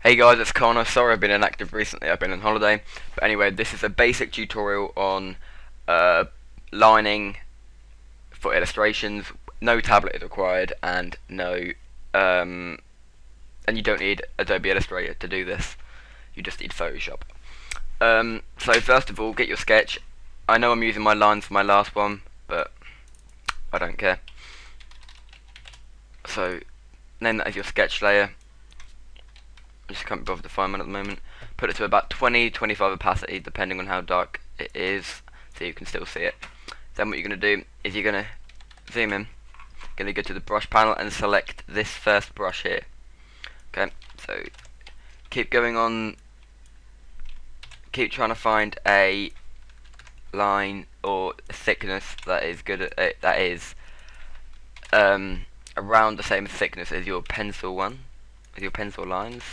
Hey guys, it's Connor. Sorry I've been inactive recently, I've been on holiday. But anyway, this is a basic tutorial on uh, lining for illustrations. No tablet is required and um, and you don't need Adobe Illustrator to do this. You just need Photoshop. So first of all, get your sketch. I know I'm using my lines for my last one, but I don't care. So name that as your sketch layer. I just can't be bothered to find one at the moment. Put it to about 20-25 opacity, depending on how dark it is, so you can still see it. Then what you're going to do is you're going to zoom in, going to go to the brush panel and select this first brush here. Okay, so keep going on, keep trying to find a line or a thickness that is good at, that is around the same thickness as your pencil one, with your pencil lines.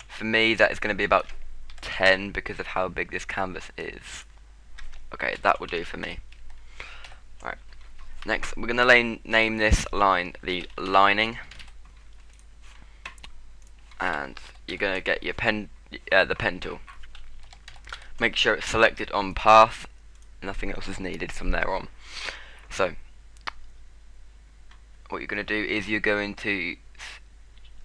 For me, that is going to be about 10 because of how big this canvas is. Okay, that will do for me. Right. Next, we're going to name this line the lining, and you're going to get your the pen tool. Make sure it's selected on path. Nothing else is needed from there on. So, what you're going to do is you're going to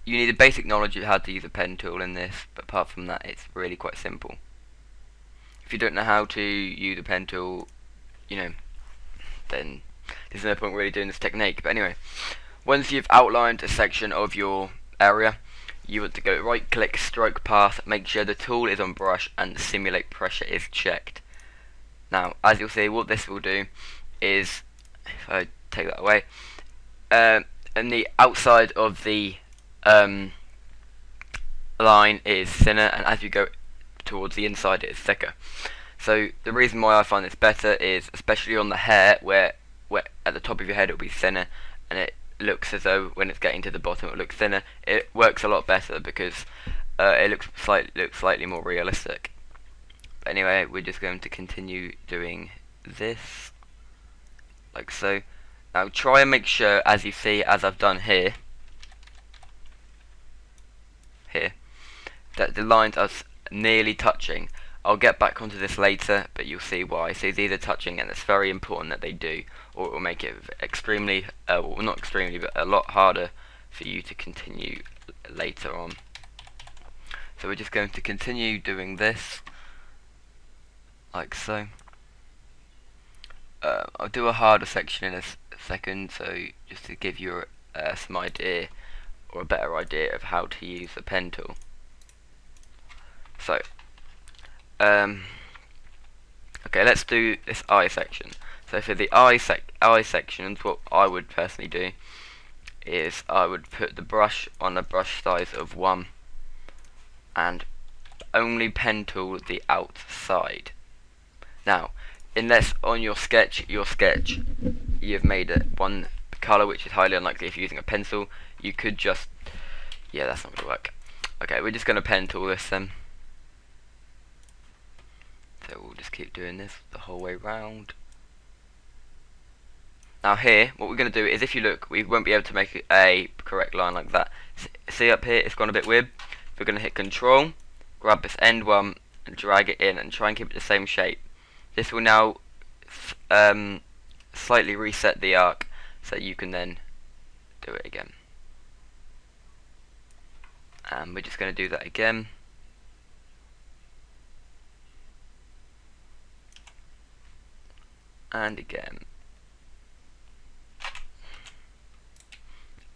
you need a basic knowledge of how to use a pen tool in this, but apart from that, it's really quite simple. If you don't know how to use a pen tool, then there's no point really doing this technique. But anyway, once you've outlined a section of your area, you want to go right click, stroke path, make sure the tool is on brush and the simulate pressure is checked. Now, as you'll see, what this will do is, if I take that away, and the outside of the line is thinner, and as you go towards the inside it is thicker. So the reason why I find this better is, especially on the hair, where at the top of your head it will be thinner, and it looks as though when it's getting to the bottom it will look thinner. It works a lot better because it looks slightly more realistic. But anyway, we're just going to continue doing this like so. Now try and make sure, as you see, as I've done here, that the lines are nearly touching. I'll get back onto this later, but you'll see why. So these are touching, and it's very important that they do, or it will make it extremely, well, not extremely, but a lot harder for you to continue later on. So we're just going to continue doing this, like so. I'll do a harder section in a second, so just to give you some idea, or a better idea of how to use the pen tool. So, okay, let's do this eye section. So for the eye sections, what I would personally do is I would put the brush on a brush size of 1 and only pen tool the outside. Now, unless on your sketch you've made it one colour, which is highly unlikely if you're using a pencil, you could just, yeah, that's not going to work. Okay, we're just going to pen tool this then. So we'll just keep doing this the whole way round. Now here, what we're going to do is, if you look, we won't be able to make a correct line like that. See up here, it's gone a bit weird. We're going to hit Control, grab this end one and drag it in and try and keep it the same shape. This will now slightly reset the arc so you can then do it again. And we're just going to do that again. And again.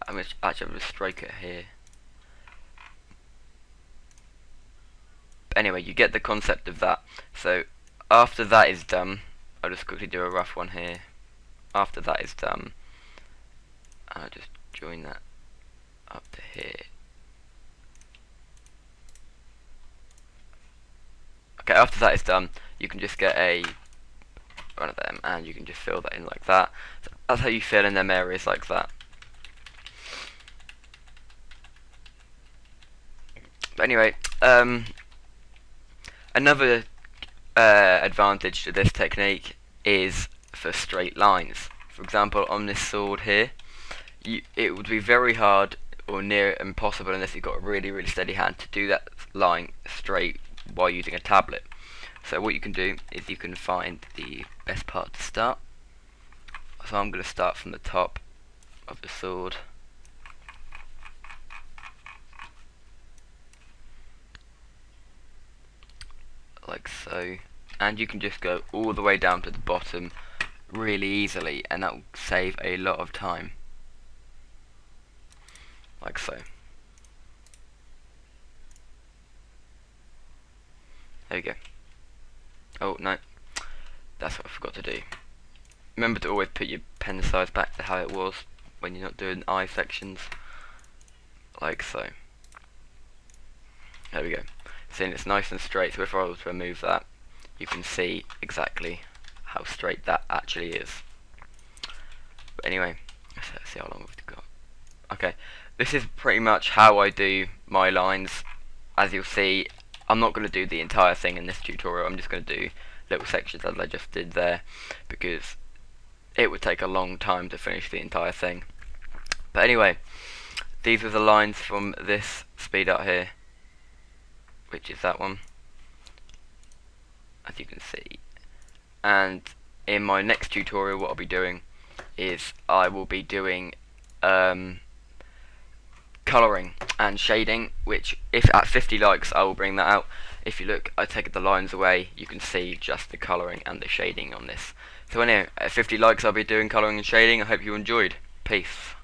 I'm actually going to strike it here. But anyway, you get the concept of that. So after that is done, I'll just quickly do a rough one here. After that is done, I'll just join that up to here. Okay, after that is done, you can just get one of them and you can just fill that in like that. So that's how you fill in them areas like that. But anyway, another advantage to this technique is for straight lines. For example, on this sword here, it would be very hard, or near impossible unless you've got a really steady hand to do that line straight while using a tablet. So what you can do is you can find the best part to start. So I'm going to start from the top of the sword, like so, and you can just go all the way down to the bottom really easily, and that will save a lot of time, like so. There we go. Oh no, that's what I forgot to do. Remember to always put your pen size back to how it was when you're not doing eye sections, like so. There we go. Seeing it's nice and straight, so if I was to remove that, you can see exactly how straight that actually is. But anyway, let's see how long we've got. Okay, this is pretty much how I do my lines. As you'll see, I'm not going to do the entire thing in this tutorial. I'm just going to do little sections as I just did there, because it would take a long time to finish the entire thing. But anyway, these are the lines from this speed art here, which is that one, as you can see. And in my next tutorial, what I'll be doing is I will be doing colouring and shading, which if at 50 likes I will bring that out. If you look, I take the lines away, you can see just the colouring and the shading on this. So anyway, at 50 likes I'll be doing colouring and shading. I hope you enjoyed. Peace.